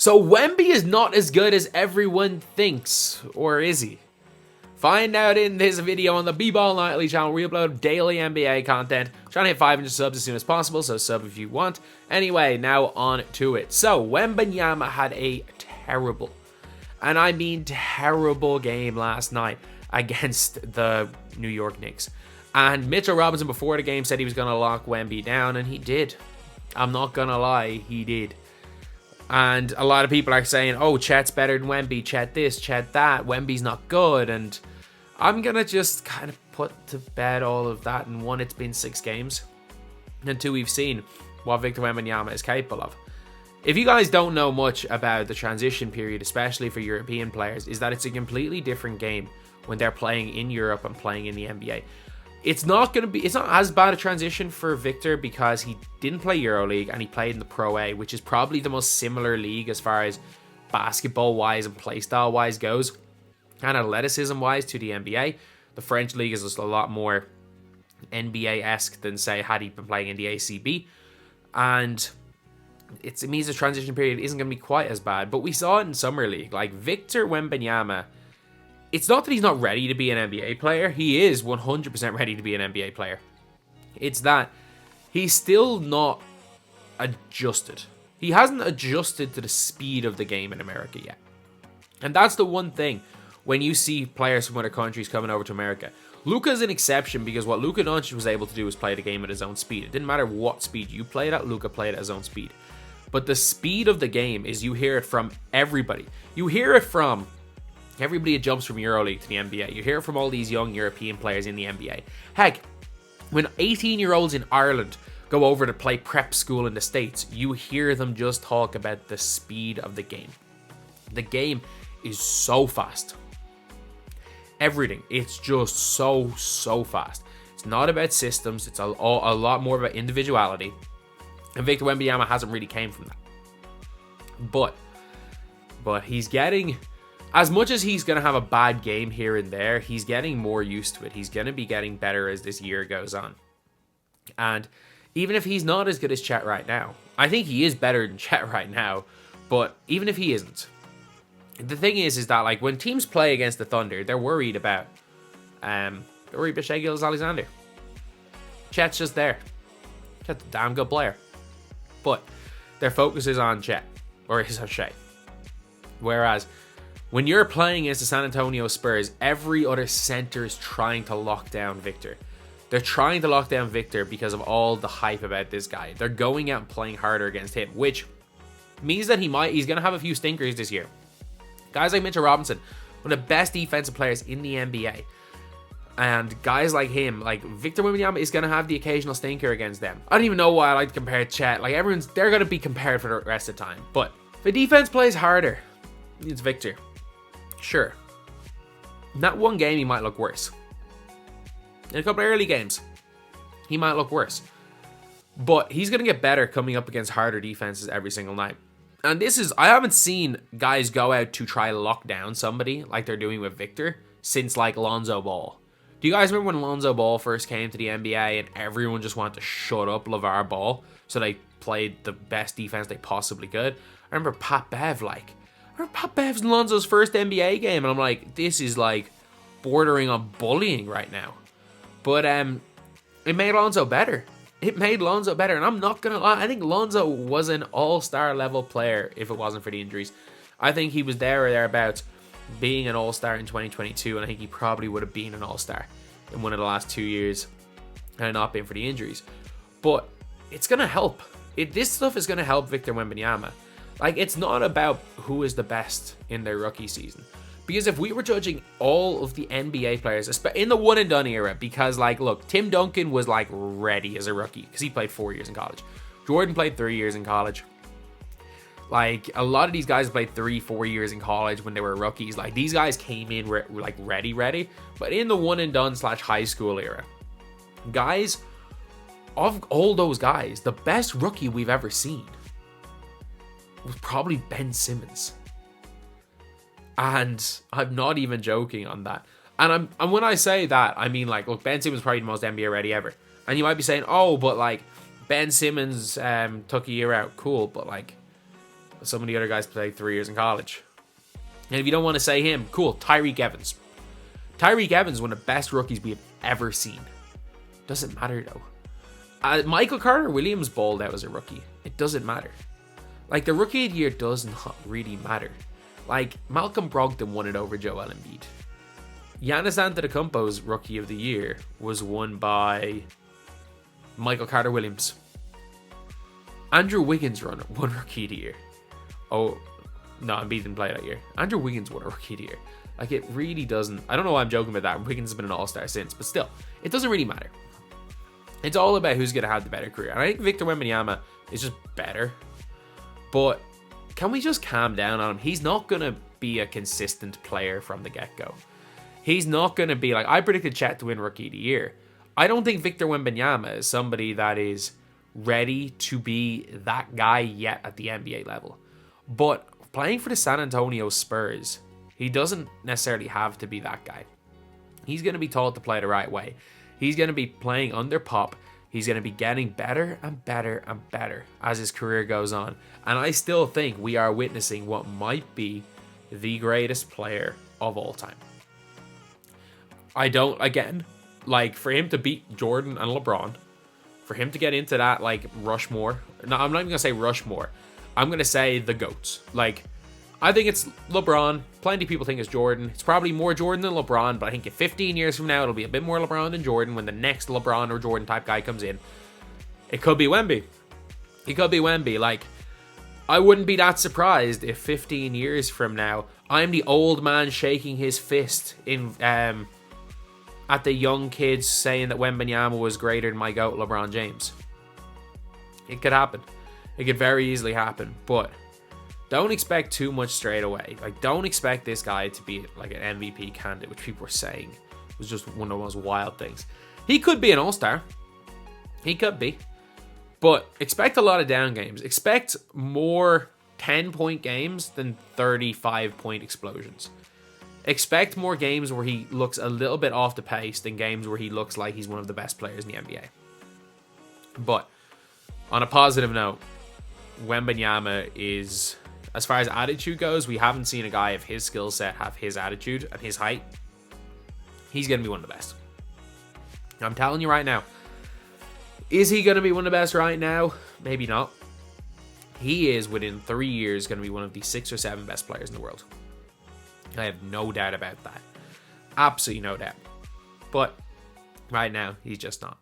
So Wemby is not as good as everyone thinks, or is he? Find out in this video on the BBALL Daily channel. We upload daily NBA content. I'm trying to hit 500 subs as soon as possible, so sub if you want. Anyway, now on to it. So wembanyama had a terrible, and I mean terrible, game last night against the New York Knicks. And Mitchell Robinson before the game said he was going to lock Wemby down, and he did. I'm not going to lie, he did. And a lot of people are saying, oh, Chet's better than Wemby, Chet this, Chet that, Wemby's not good. And I'm going to just kind of put to bed all of that. And one, it's been 6 games. And 2, we've seen what Victor Wembanyama is capable of. If you guys don't know much about the transition period, especially for European players, is that it's a completely different game when they're playing in Europe and playing in the NBA. It's not as bad a transition for Victor because he didn't play EuroLeague and he played in the Pro A, which is probably the most similar league as far as basketball-wise and playstyle-wise goes, and athleticism-wise to the NBA. The French league is just a lot more NBA-esque than, say, had he been playing in the ACB. And it means the transition period isn't going to be quite as bad. But we saw it in Summer League. Like, Victor Wembanyama, it's not that he's not ready to be an NBA player. He is 100% ready to be an NBA player. It's that he's still not adjusted. He hasn't adjusted to the speed of the game in America yet. And that's the one thing when you see players from other countries coming over to America. Luka's an exception because what Luka Doncic was able to do was play the game at his own speed. It didn't matter what speed you played at, Luka played at his own speed. But the speed of the game is you hear it from everybody. You hear it from everybody that jumps from EuroLeague to the NBA. You hear it from all these young European players in the NBA. Heck, when 18-year-olds in Ireland go over to play prep school in the States, you hear them just talk about the speed of the game. The game is so fast. Everything. It's just so fast. It's not about systems. It's a lot more about individuality. And Victor Wembanyama hasn't really came from that. But he's getting, as much as he's going to have a bad game here and there, he's getting more used to it. He's going to be getting better as this year goes on. And even if he's not as good as Chet right now, I think he is better than Chet right now. But even if he isn't, the thing is that like when teams play against the Thunder, they're worried about Shai Gilgeous-Alexander. Chet's just there. Chet's a damn good player. But their focus is on Chet, or is on Shai. Whereas when you're playing against the San Antonio Spurs, every other center is trying to lock down Victor. They're trying to lock down Victor because of all the hype about this guy. They're going out and playing harder against him, which means that he's going to have a few stinkers this year. Guys like Mitchell Robinson, one of the best defensive players in the NBA. And guys like him, like Victor Wembanyama, is going to have the occasional stinker against them. I don't even know why I like to compare Chet. Like they're going to be compared for the rest of the time. But if a defense plays harder, it's Victor. Sure. In that one game, he might look worse. In a couple of early games, he might look worse. But he's going to get better coming up against harder defenses every single night. And I haven't seen guys go out to try lock down somebody like they're doing with Victor since like Lonzo Ball. Do you guys remember when Lonzo Ball first came to the NBA and everyone just wanted to shut up LeVar Ball so they played the best defense they possibly could? I remember Pat Bev's in Lonzo's first NBA game, and I'm like, this is like bordering on bullying right now. But it made Lonzo better. And I'm not going to lie, I think Lonzo was an all-star level player if it wasn't for the injuries. I think he was there or thereabouts being an all-star in 2022, and I think he probably would have been an all-star in one of the last 2 years had it not been for the injuries. But it's going to help. This stuff is going to help Victor Wembanyama. Like, it's not about who is the best in their rookie season. Because if we were judging all of the NBA players in the one and done era, because like, look, Tim Duncan was like ready as a rookie because he played 4 years in college. Jordan played 3 years in college. Like, a lot of these guys played 3-4 years in college when they were rookies. Like, these guys came in like ready. But in the one and done / high school era, guys, of all those guys, the best rookie we've ever seen was probably Ben Simmons. And I'm not even joking on that. And when I say that, I mean, like, look, Ben Simmons is probably the most NBA ready ever. And you might be saying, oh, but like Ben Simmons took a year out. Cool, but like Some of the other guys played 3 years in college. And if you don't want to say him, cool, Tyreek Evans. Tyreek Evans is one of the best rookies we have ever seen. Doesn't matter though. Michael Carter-Williams balled out as a rookie. It doesn't matter. Like, the rookie of the year does not really matter. Like, Malcolm Brogdon won it over Joel Embiid. Giannis Antetokounmpo's rookie of the year was won by Michael Carter-Williams. Andrew Wiggins won rookie of the year. Oh, no, Embiid didn't play that year. Andrew Wiggins won a rookie of the year. Like, it really doesn't. I don't know why I'm joking about that. Wiggins has been an all-star since, but still, it doesn't really matter. It's all about who's going to have the better career. And I think Victor Wembanyama is just better. But can we just calm down on him? He's not going to be a consistent player from the get-go. He's not going to be like, I predicted Chet to win Rookie of the Year. I don't think Victor Wembanyama is somebody that is ready to be that guy yet at the NBA level. But playing for the San Antonio Spurs, he doesn't necessarily have to be that guy. He's going to be taught to play the right way. He's going to be playing under Pop. He's going to be getting better and better and better as his career goes on. And I still think we are witnessing what might be the greatest player of all time. I don't, again, like, for him to beat Jordan and LeBron, for him to get into that, like, Rushmore. No, I'm not even going to say Rushmore. I'm going to say the GOATs. Like, I think it's LeBron. Plenty of people think it's Jordan. It's probably more Jordan than LeBron, but I think in 15 years from now, it'll be a bit more LeBron than Jordan when the next LeBron or Jordan type guy comes in. It could be Wemby. It could be Wemby. Like, I wouldn't be that surprised if 15 years from now, I'm the old man shaking his fist in at the young kids saying that Wembanyama was greater than my GOAT, LeBron James. It could happen. It could very easily happen, but don't expect too much straight away. Like, don't expect this guy to be like an MVP candidate, which people were saying was just one of the most wild things. He could be an all-star. He could be. But expect a lot of down games. Expect more 10-point games than 35-point explosions. Expect more games where he looks a little bit off the pace than games where he looks like he's one of the best players in the NBA. But on a positive note, Wembanyama is, as far as attitude goes, we haven't seen a guy of his skill set have his attitude and his height. He's going to be one of the best. I'm telling you right now. Is he going to be one of the best right now? Maybe not. He is, within 3 years, going to be one of the 6 or 7 best players in the world. I have no doubt about that. Absolutely no doubt. But right now, he's just not.